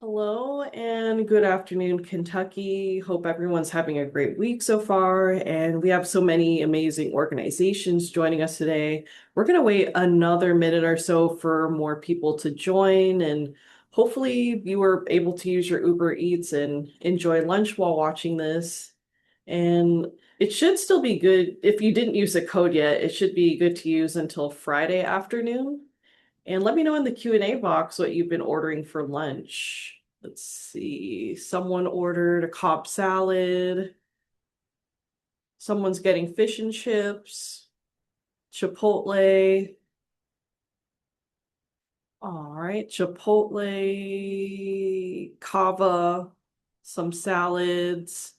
Hello and good afternoon, Kentucky. Hope everyone's having a great week so far. And we have so many amazing organizations joining us today. We're going to wait another minute or so for more people to join. And hopefully, you were able to use your Uber Eats and enjoy lunch while watching this. And it should still be good. If you didn't use the code yet, it should be good to use until Friday afternoon. And let me know in the Q&A box what you've been ordering for lunch. Let's see. Someone ordered a Cobb salad. Someone's getting fish and chips, Chipotle. All right, Chipotle, Cava, some salads,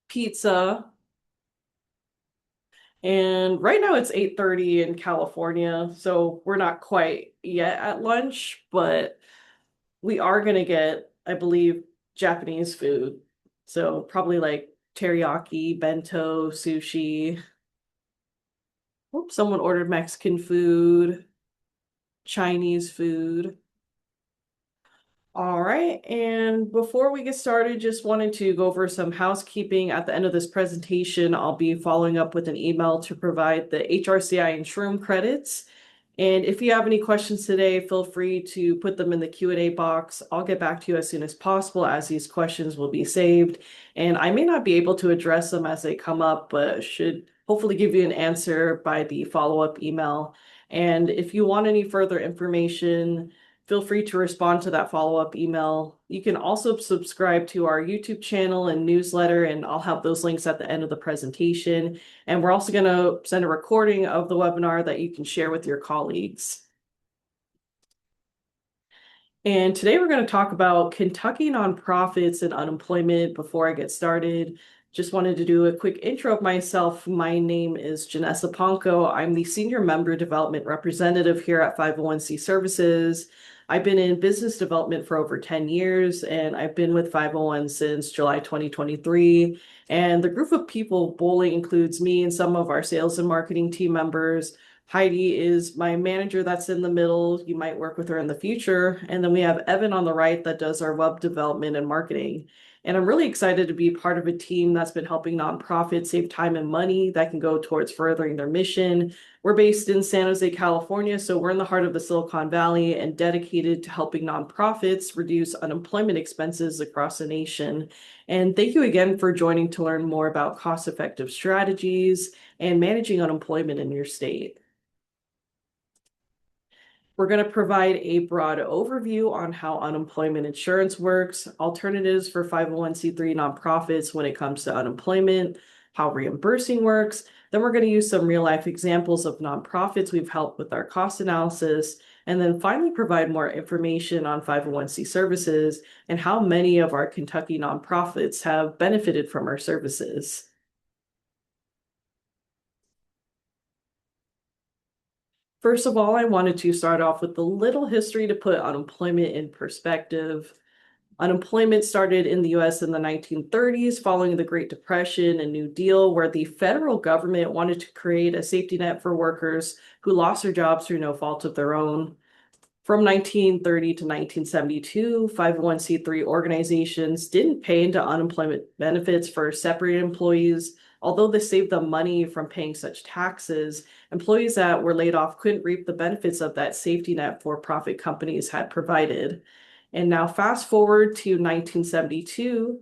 pizza. And right now it's 8:30 in California, so we're not quite yet at lunch, but we are going to get, I believe, Japanese food. So probably like teriyaki, bento, sushi. Oops, someone ordered Mexican food, Chinese food. All right, and before we get started, just wanted to go over some housekeeping. At the end of this presentation, I'll be following up with an email to provide the HRCI and Shroom credits. And if you have any questions today, feel free to put them in the Q&A box. I'll get back to you as soon as possible as these questions will be saved. And I may not be able to address them as they come up, but should hopefully give you an answer by the follow-up email. And if you want any further information, feel free to respond to that follow-up email. You can also subscribe to our YouTube channel and newsletter, and I'll have those links at the end of the presentation. And we're also going to send a recording of the webinar that you can share with your colleagues. And today we're going to talk about Kentucky nonprofits and unemployment. Before I get started, just wanted to do a quick intro of myself. My name is Janessa Ponko. I'm the Senior Member Development Representative here at 501c Services. I've been in business development for over 10 years, and I've been with 501 since July 2023. And the group of people bowling includes me and some of our sales and marketing team members. Heidi is my manager that's in the middle. You might work with her in the future. And then we have Evan on the right that does our web development and marketing. And I'm really excited to be part of a team that's been helping nonprofits save time and money that can go towards furthering their mission. We're based in San Jose, California, so we're in the heart of the Silicon Valley and dedicated to helping nonprofits reduce unemployment expenses across the nation. And thank you again for joining to learn more about cost-effective strategies and managing unemployment in your state. We're going to provide a broad overview on how unemployment insurance works, alternatives for 501c3 nonprofits when it comes to unemployment, how reimbursing works. Then we're going to use some real life examples of nonprofits we've helped with our cost analysis, and then finally provide more information on 501c services and how many of our Kentucky nonprofits have benefited from our services. First of all, I wanted to start off with a little history to put unemployment in perspective. Unemployment started in the US in the 1930s following the Great Depression and New Deal, where the federal government wanted to create a safety net for workers who lost their jobs through no fault of their own. From 1930 to 1972, 501c3 organizations didn't pay into unemployment benefits for separated employees. Although this saved them money from paying such taxes, employees that were laid off couldn't reap the benefits of that safety net for-profit companies had provided. And now fast forward to 1972,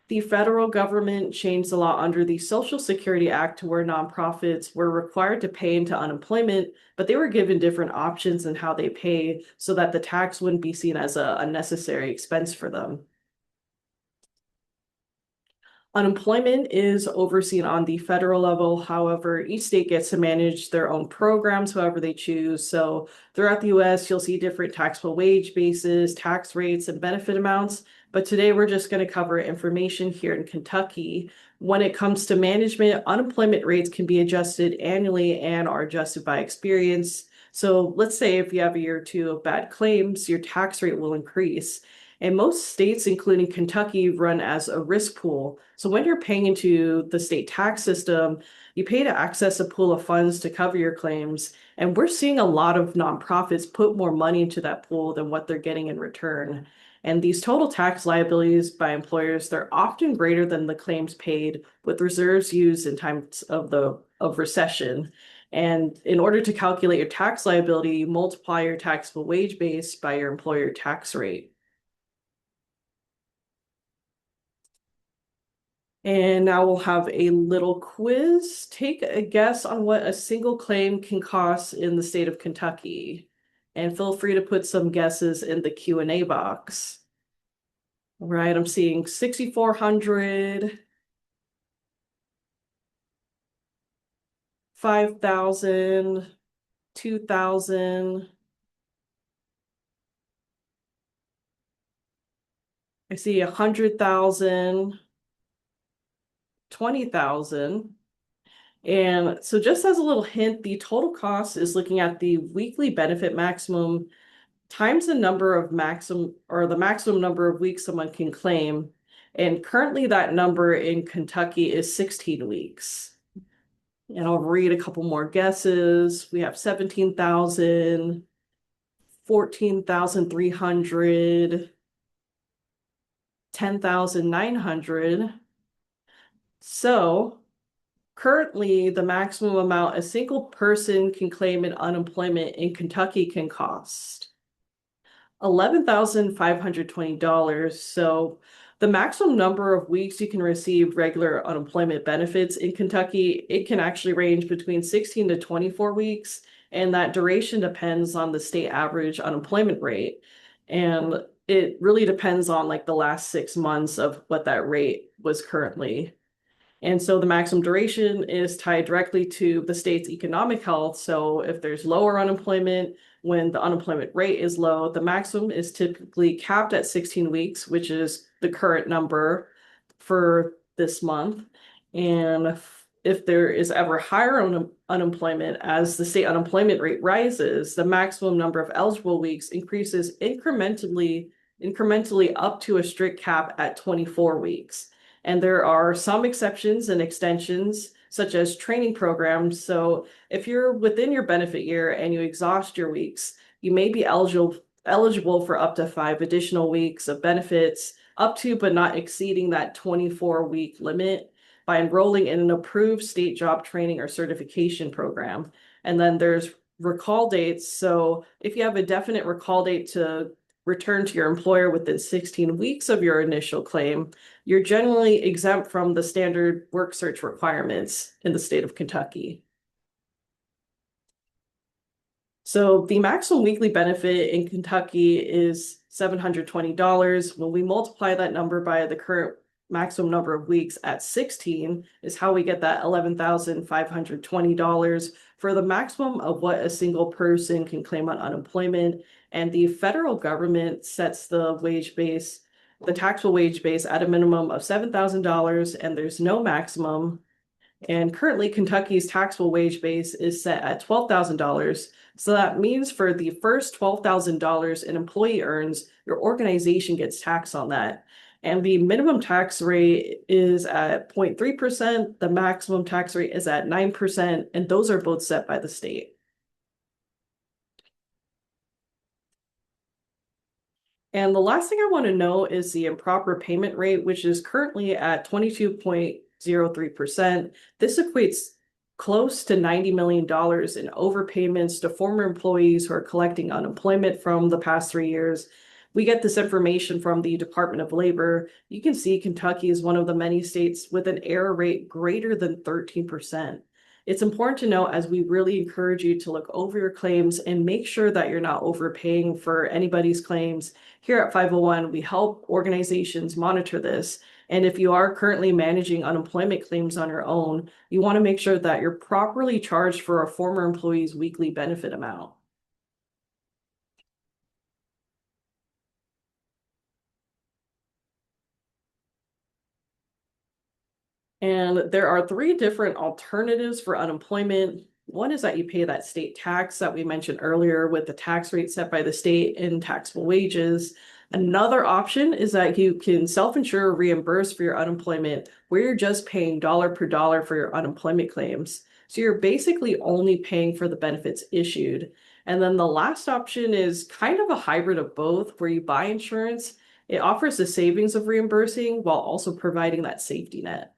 the federal government changed the law under the Social Security Act to where nonprofits were required to pay into unemployment, but they were given different options in how they pay so that the tax wouldn't be seen as a unnecessary expense for them. Unemployment is overseen on the federal level. However, each state gets to manage their own programs however they choose. So throughout the US, you'll see different taxable wage bases, tax rates, and benefit amounts. But today we're just going to cover information here in Kentucky. When it comes to management, unemployment rates can be adjusted annually and are adjusted by experience. So let's say if you have a year or two of bad claims, your tax rate will increase. And most states, including Kentucky, run as a risk pool. So when you're paying into the state tax system, you pay to access a pool of funds to cover your claims. And we're seeing a lot of nonprofits put more money into that pool than what they're getting in return. And these total tax liabilities by employers, they're often greater than the claims paid, with reserves used in times of recession. And in order to calculate your tax liability, you multiply your taxable wage base by your employer tax rate. And now we'll have a little quiz. Take a guess on what a single claim can cost in the state of Kentucky. And feel free to put some guesses in the Q&A box. All right, I'm seeing 6,400, 5,000, 2,000. I see 100,000, 20,000. And so just as a little hint, the total cost is looking at the weekly benefit maximum times the number of maximum or the maximum number of weeks someone can claim. And currently that number in Kentucky is 16 weeks. And I'll read a couple more guesses. We have 17,000, 14,300, 10,900. So currently, the maximum amount a single person can claim in unemployment in Kentucky can cost $11,520. So the maximum number of weeks you can receive regular unemployment benefits in Kentucky, it can actually range between 16 to 24 weeks, and that duration depends on the state average unemployment rate. And it really depends on like the last 6 months of what that rate was currently. And so the maximum duration is tied directly to the state's economic health. So if there's lower unemployment, when the unemployment rate is low, the maximum is typically capped at 16 weeks, which is the current number for this month. And if there is ever higher unemployment as the state unemployment rate rises, the maximum number of eligible weeks increases incrementally up to a strict cap at 24 weeks. And there are some exceptions and extensions, such as training programs. So if you're within your benefit year and you exhaust your weeks, you may be eligible for up to 5 additional weeks of benefits, up to but not exceeding that 24-week limit by enrolling in an approved state job training or certification program. And then there's recall dates. So if you have a definite recall date to return to your employer within 16 weeks of your initial claim, you're generally exempt from the standard work search requirements in the state of Kentucky. So the maximum weekly benefit in Kentucky is $720. When we multiply that number by the current maximum number of weeks at 16 is how we get that $11,520 for the maximum of what a single person can claim on unemployment. And the federal government sets the taxable wage base at a minimum of $7,000, and there's no maximum. And currently, Kentucky's taxable wage base is set at $12,000. So that means for the first $12,000 an employee earns, your organization gets taxed on that. And the minimum tax rate is at 0.3%. The maximum tax rate is at 9%. And those are both set by the state. And the last thing I want to know is the improper payment rate, which is currently at 22.03%. This equates close to $90 million in overpayments to former employees who are collecting unemployment from the past 3 years. We get this information from the Department of Labor. You can see Kentucky is one of the many states with an error rate greater than 13%. It's important to know as we really encourage you to look over your claims and make sure that you're not overpaying for anybody's claims. Here at 501, we help organizations monitor this. And if you are currently managing unemployment claims on your own, you want to make sure that you're properly charged for a former employee's weekly benefit amount. And there are 3 different alternatives for unemployment. One is that you pay that state tax that we mentioned earlier with the tax rate set by the state and taxable wages. Another option is that you can self-insure or reimburse for your unemployment, where you're just paying dollar per dollar for your unemployment claims. So you're basically only paying for the benefits issued. And then the last option is kind of a hybrid of both, where you buy insurance. It offers the savings of reimbursing while also providing that safety net.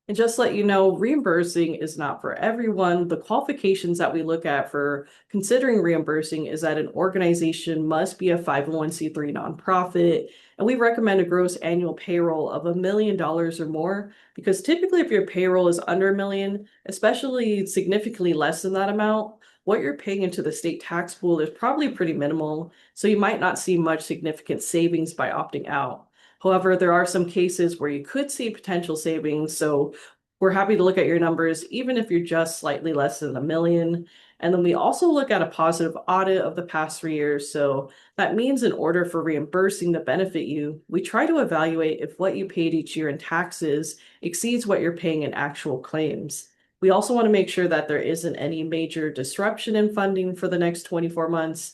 And just let you know, reimbursing is not for everyone. The qualifications that we look at for considering reimbursing is that an organization must be a 501(c)(3) nonprofit, and we recommend a gross annual payroll of $1 million or more, because typically if your payroll is under a million, especially significantly less than that amount, what you're paying into the state tax pool is probably pretty minimal, so you might not see much significant savings by opting out. However, there are some cases where you could see potential savings, so we're happy to look at your numbers, even if you're just slightly less than a million. And then we also look at a positive audit of the past 3 years. So that means in order for reimbursing to benefit you, we try to evaluate if what you paid each year in taxes exceeds what you're paying in actual claims. We also want to make sure that there isn't any major disruption in funding for the next 24 months.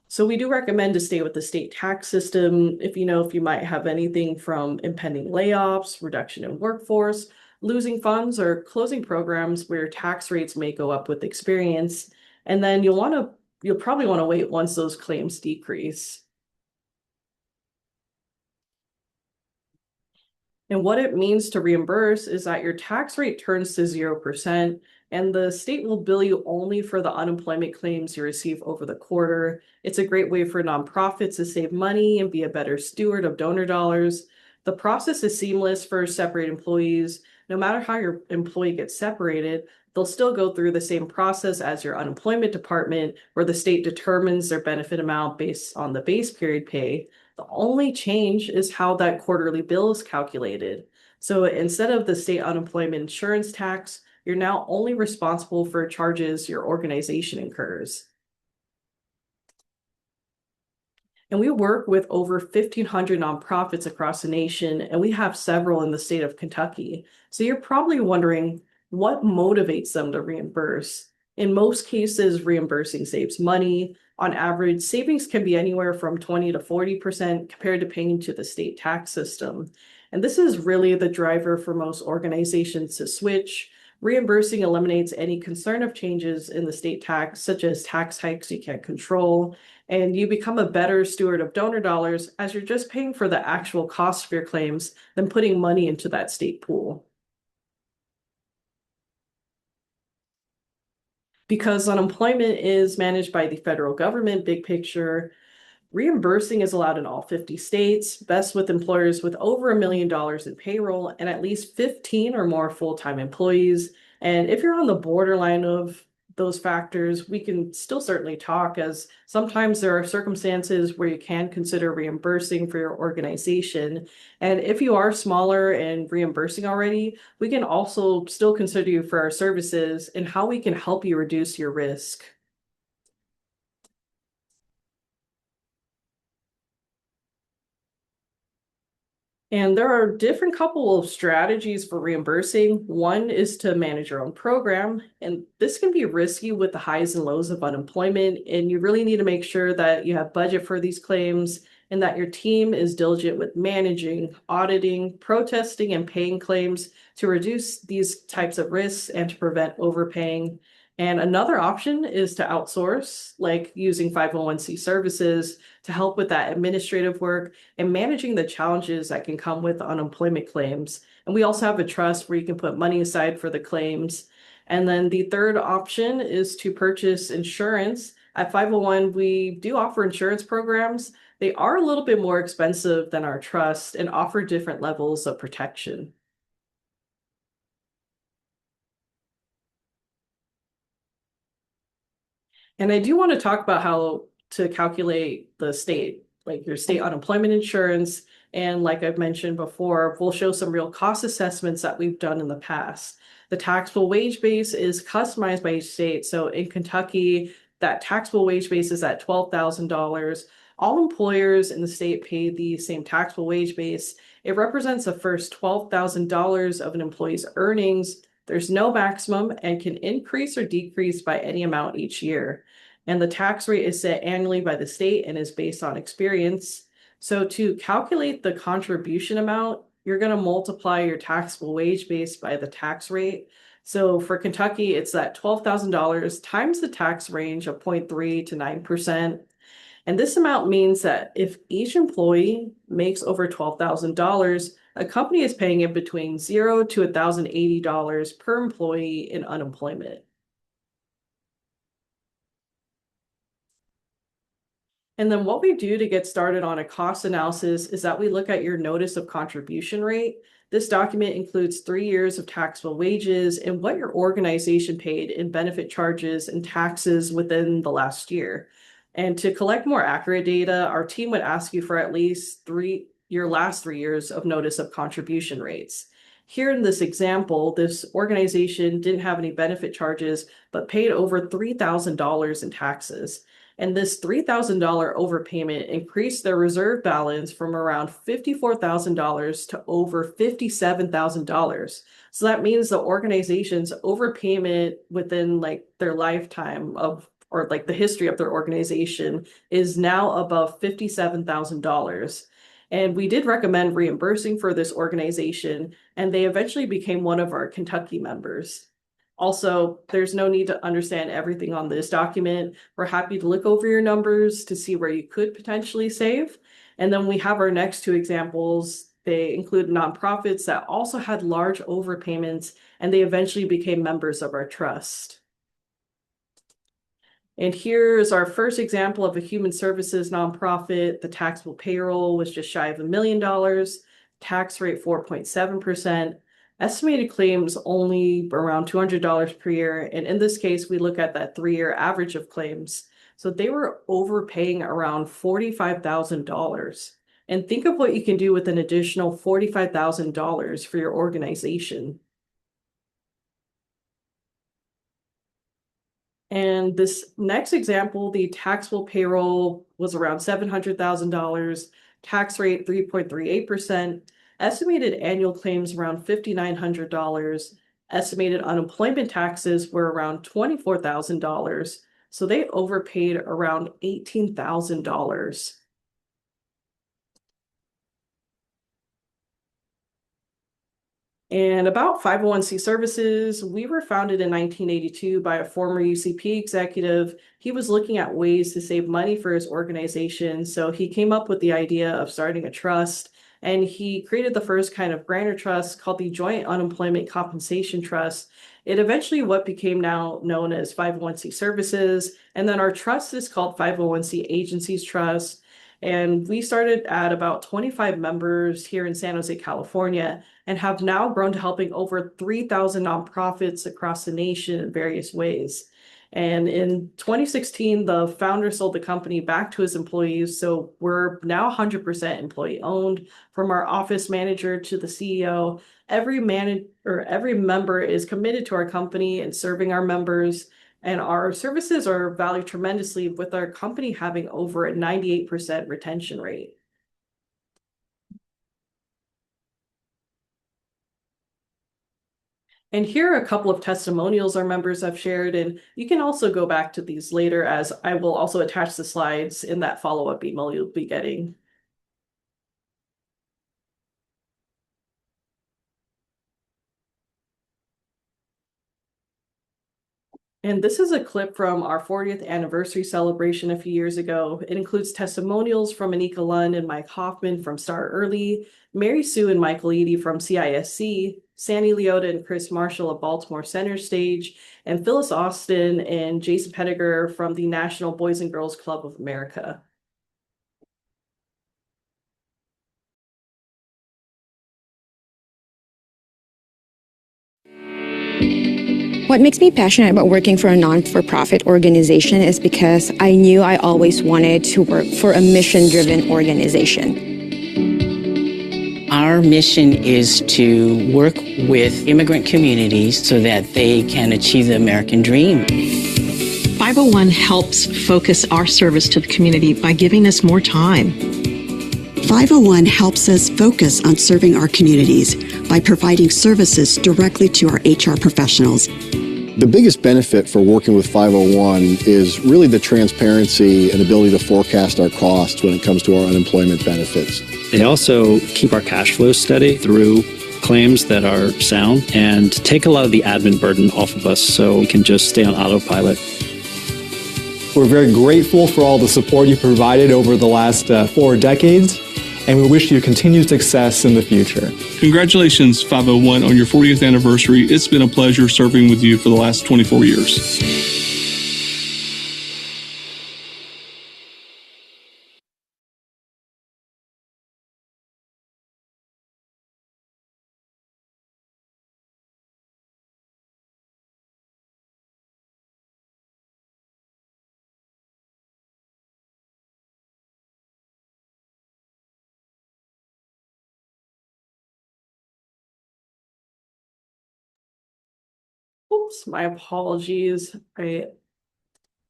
So we do recommend to stay with the state tax system if you know if you might have anything from impending layoffs, reduction in workforce, losing funds, or closing programs where tax rates may go up with experience. And then you'll probably want to wait once those claims decrease. And what it means to reimburse is that your tax rate turns to 0%, and the state will bill you only for the unemployment claims you receive over the quarter. It's a great way for nonprofits to save money and be a better steward of donor dollars. The process is seamless for separate employees. No matter how your employee gets separated, they'll still go through the same process as your unemployment department, where the state determines their benefit amount based on the base period pay. The only change is how that quarterly bill is calculated. So instead of the state unemployment insurance tax, you're now only responsible for charges your organization incurs. And we work with over 1,500 nonprofits across the nation, and we have several in the state of Kentucky. So you're probably wondering what motivates them to reimburse. In most cases, reimbursing saves money. On average, savings can be anywhere from 20 to 40% compared to paying to the state tax system. And this is really the driver for most organizations to switch. Reimbursing eliminates any concern of changes in the state tax, such as tax hikes you can't control, and you become a better steward of donor dollars as you're just paying for the actual cost of your claims than putting money into that state pool. Because unemployment is managed by the federal government, big picture, reimbursing is allowed in all 50 states, best with employers with over $1 million in payroll and at least 15 or more full-time employees. And if you're on the borderline of those factors, we can still certainly talk, as sometimes there are circumstances where you can consider reimbursing for your organization. And if you are smaller and reimbursing already, we can also still consider you for our services and how we can help you reduce your risk. And there are different couple of strategies for reimbursing. One is to manage your own program, and this can be risky with the highs and lows of unemployment. And you really need to make sure that you have budget for these claims and that your team is diligent with managing, auditing, protesting, and paying claims to reduce these types of risks and to prevent overpaying. And another option is to outsource, like using 501(c) services to help with that administrative work and managing the challenges that can come with unemployment claims. And we also have a trust where you can put money aside for the claims. And then the third option is to purchase insurance. At 501, we do offer insurance programs. They are a little bit more expensive than our trust and offer different levels of protection. And I do want to talk about how to calculate the state, like your state unemployment insurance. And like I've mentioned before, we'll show some real cost assessments that we've done in the past. The taxable wage base is customized by each state. So in Kentucky, that taxable wage base is at $12,000. All employers in the state pay the same taxable wage base. It represents the first $12,000 of an employee's earnings There's no maximum and can increase or decrease by any amount each year. And the tax rate is set annually by the state and is based on experience. So to calculate the contribution amount, you're going to multiply your taxable wage base by the tax rate. So for Kentucky, it's that $12,000 times the tax range of 0.3 to 9%. And this amount means that if each employee makes over $12,000, a company is paying in between $0 to $1,080 per employee in unemployment. And then what we do to get started on a cost analysis is that we look at your notice of contribution rate. This document includes 3 years of taxable wages and what your organization paid in benefit charges and taxes within the last year. And to collect more accurate data, our team would ask you for at least your last 3 years of notice of contribution rates. Here in this example, this organization didn't have any benefit charges, but paid over $3,000 in taxes. And this $3,000 overpayment increased their reserve balance from around $54,000 to over $57,000. So that means the organization's overpayment within like their lifetime of, or like the history of their organization, is now above $57,000. And we did recommend reimbursing for this organization, and they eventually became one of our Kentucky members. Also, there's no need to understand everything on this document. We're happy to look over your numbers to see where you could potentially save. And then we have our next 2 examples. They include nonprofits that also had large overpayments, and they eventually became members of our trust. And here's our first example of a human services nonprofit. The taxable payroll was just shy of $1 million, tax rate 4.7%. Estimated claims only around $200 per year. And in this case, we look at that 3-year average of claims. So they were overpaying around $45,000. And think of what you can do with an additional $45,000 for your organization. And this next example, the taxable payroll was around $700,000, tax rate 3.38%. Estimated annual claims around $5,900. Estimated unemployment taxes were around $24,000. So they overpaid around $18,000. And about 501c services, we were founded in 1982 by a former UCP executive. He was looking at ways to save money for his organization. So he came up with the idea of starting a trust. And he created the first kind of grantor trust called the Joint Unemployment Compensation Trust. It eventually what became now known as 501c Services. And then our trust is called 501c Agencies Trust. And we started at about 25 members here in San Jose, California, and have now grown to helping over 3,000 nonprofits across the nation in various ways. And in 2016, the founder sold the company back to his employees. So we're now 100% employee owned. From our office manager to the CEO, every member is committed to our company and serving our members. And our services are valued tremendously, with our company having over a 98% retention rate. And here are a couple of testimonials our members have shared, and you can also go back to these later, as I will also attach the slides in that follow-up email you'll be getting. And this is a clip from our 40th anniversary celebration a few years ago. It includes testimonials from Anika Lund and Mike Hoffman from Start Early, Mary Sue and Michael Eady from CISC, Sandy Leota and Chris Marshall of Baltimore Center Stage, and Phyllis Austin and Jason Pettiger from the National Boys and Girls Club of America. What makes me passionate about working for a non-for-profit organization is because I knew I always wanted to work for a mission-driven organization. Our mission is to work with immigrant communities so that they can achieve the American dream. 501 helps focus our service to the community by giving us more time. 501 helps us focus on serving our communities by providing services directly to our HR professionals. The biggest benefit for working with 501 is really the transparency and ability to forecast our costs when it comes to our unemployment benefits. They also keep our cash flow steady through claims that are sound and take a lot of the admin burden off of us so we can just stay on autopilot. We're very grateful for all the support you provided over the last 4 decades, and we wish you continued success in the future. Congratulations, 501, on your 40th anniversary. It's been a pleasure serving with you for the last 24 years. Oops, my apologies. The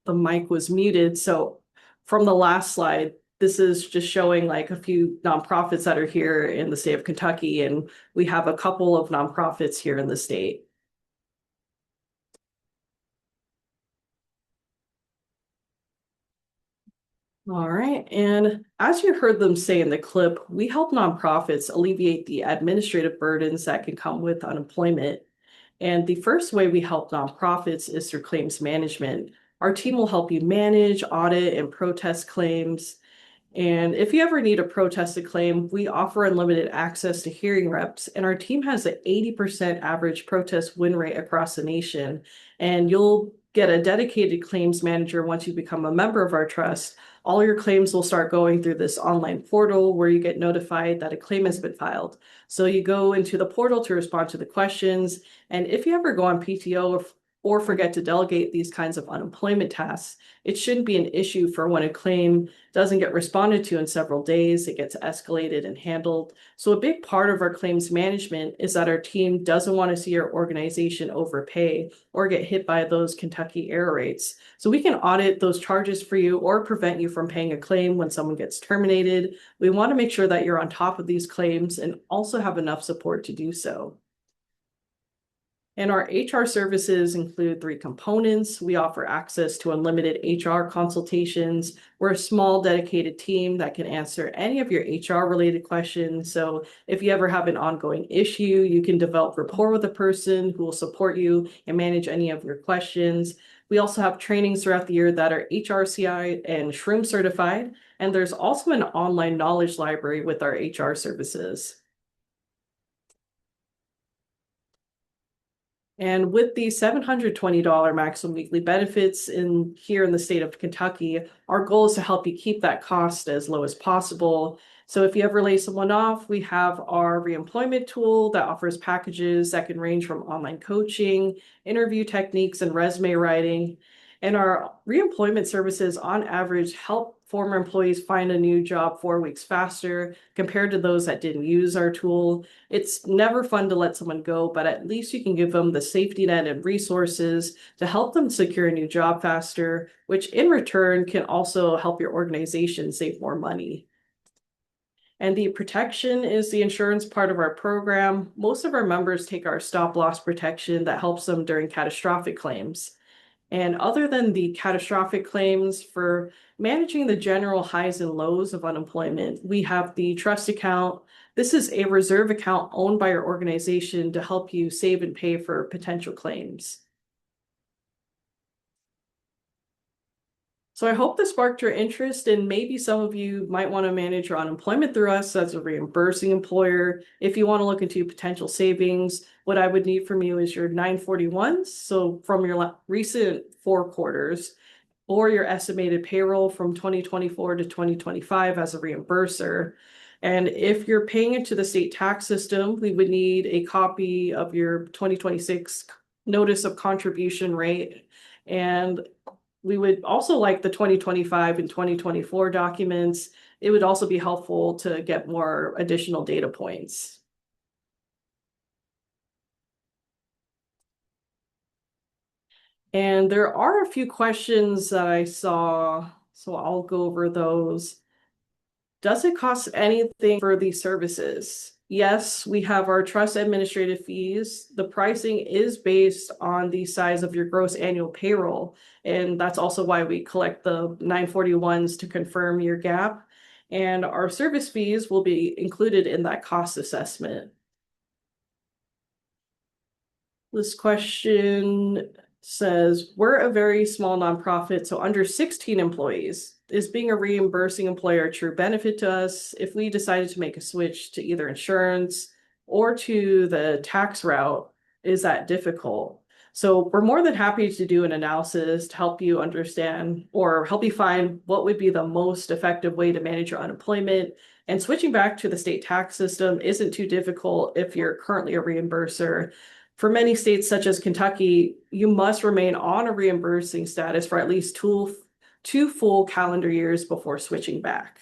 mic was muted. So from the last slide, this is just showing like a few nonprofits that are here in the state of Kentucky, and we have a couple of nonprofits here in the state. All right, and as you heard them say in the clip, we help nonprofits alleviate the administrative burdens that can come with unemployment. And the first way we help nonprofits is through claims management. Our team will help you manage, audit, and protest claims. And if you ever need a protested claim, we offer unlimited access to hearing reps, and our team has an 80% average protest win rate across the nation. And you'll get a dedicated claims manager once you become a member of our trust. All your claims will start going through this online portal where you get notified that a claim has been filed. So you go into the portal to respond to the questions. And if you ever go on PTO or forget to delegate these kinds of unemployment tasks, it shouldn't be an issue for when a claim doesn't get responded to in several days. It gets escalated and handled. So a big part of our claims management is that our team doesn't want to see our organization overpay or get hit by those Kentucky error rates. So we can audit those charges for you or prevent you from paying a claim when someone gets terminated. We want to make sure that you're on top of these claims and also have enough support to do so. And our HR services include 3 components. We offer access to unlimited HR consultations. We're a small dedicated team that can answer any of your HR related questions. So if you ever have an ongoing issue, you can develop rapport with a person who will support you and manage any of your questions. We also have trainings throughout the year that are HRCI and SHROOM certified. And there's also an online knowledge library with our HR services. And with the $720 maximum weekly benefits here in the state of Kentucky, our goal is to help you keep that cost as low as possible. So if you ever lay someone off, we have our reemployment tool that offers packages that can range from online coaching, interview techniques, and resume writing. And our reemployment services on average help former employees find a new job 4 weeks faster compared to those that didn't use our tool. It's never fun to let someone go, but at least you can give them the safety net and resources to help them secure a new job faster, which in return can also help your organization save more money. And the protection is the insurance part of our program. Most of our members take our stop loss protection that helps them during catastrophic claims. And other than the catastrophic claims, for managing the general highs and lows of unemployment, we have the trust account. This is a reserve account owned by your organization to help you save and pay for potential claims. So I hope this sparked your interest, and maybe some of you might want to manage your unemployment through us as a reimbursing employer. If you want to look into potential savings, what I would need from you is your 941s, so from your recent 4 quarters, or your estimated payroll from 2024 to 2025 as a reimburser. And if you're paying into the state tax system, we would need a copy of your 2026 notice of contribution rate. And we would also like the 2025 and 2024 documents. It would also be helpful to get more additional data points. And there are a few questions that I saw, so I'll go over those. Does it cost anything for these services? Yes, we have our trust administrative fees. The pricing is based on the size of your gross annual payroll. And that's also why we collect the 941s to confirm your gap. And our service fees will be included in that cost assessment. This question says, we're a very small nonprofit, so under 16 employees. Is being a reimbursing employer a true benefit to us if we decided to make a switch to either insurance or to the tax route? Is that difficult? So we're more than happy to do an analysis to help you understand or help you find what would be the most effective way to manage your unemployment. And switching back to the state tax system isn't too difficult if you're currently a reimburser. For many states, such as Kentucky, you must remain on a reimbursing status for at least two full calendar years before switching back.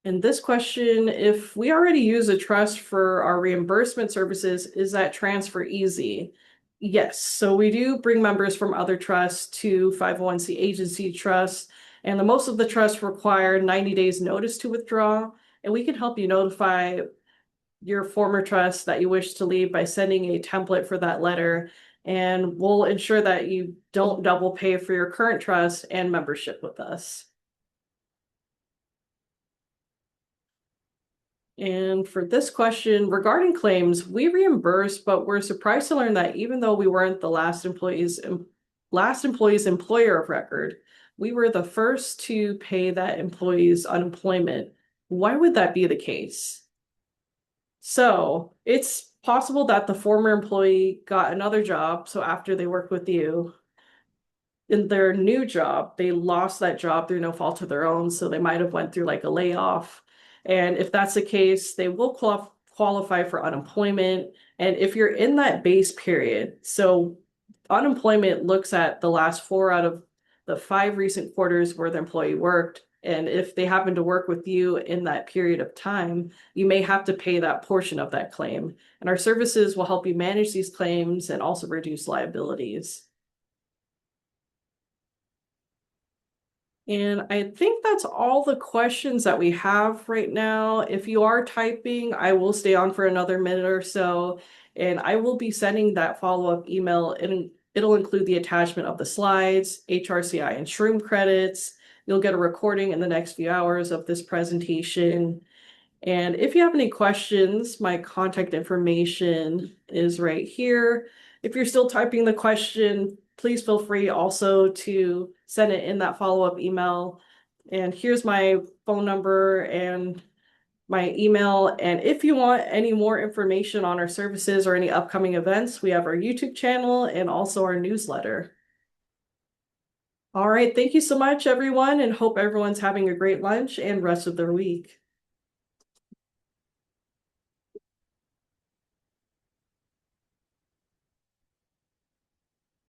And this question, if we already use a trust for our reimbursement services, is that transfer easy? Yes, so we do bring members from other trusts to 501c agency trusts, and the most of the trusts require 90 days notice to withdraw, and we can help you notify your former trust that you wish to leave by sending a template for that letter, and we'll ensure that you don't double pay for your current trust and membership with us. And for this question regarding claims, we reimburse, but we're surprised to learn that even though we weren't the last employee's employer of record, we were the first to pay that employee's unemployment. Why would that be the case? So it's possible that the former employee got another job. So after they worked with you in their new job, they lost that job through no fault of their own. So they might have went through like a layoff. And if that's the case, they will qualify for unemployment. And if you're in that base period, so unemployment looks at the last 4 out of the 5 recent quarters where the employee worked. And if they happen to work with you in that period of time, you may have to pay that portion of that claim. And our services will help you manage these claims and also reduce liabilities. And I think that's all the questions that we have right now. If you are typing, I will stay on for another minute or so, and I will be sending that follow-up email, and it'll include the attachment of the slides, HRCI and Shroom credits. You'll get a recording in the next few hours of this presentation. And if you have any questions, my contact information is right here. If you're still typing the question, please feel free also to send it in that follow-up email. And here's my phone number and my email. And if you want any more information on our services or any upcoming events, we have our YouTube channel and also our newsletter. All right, thank you so much, everyone, and hope everyone's having a great lunch and rest of their week.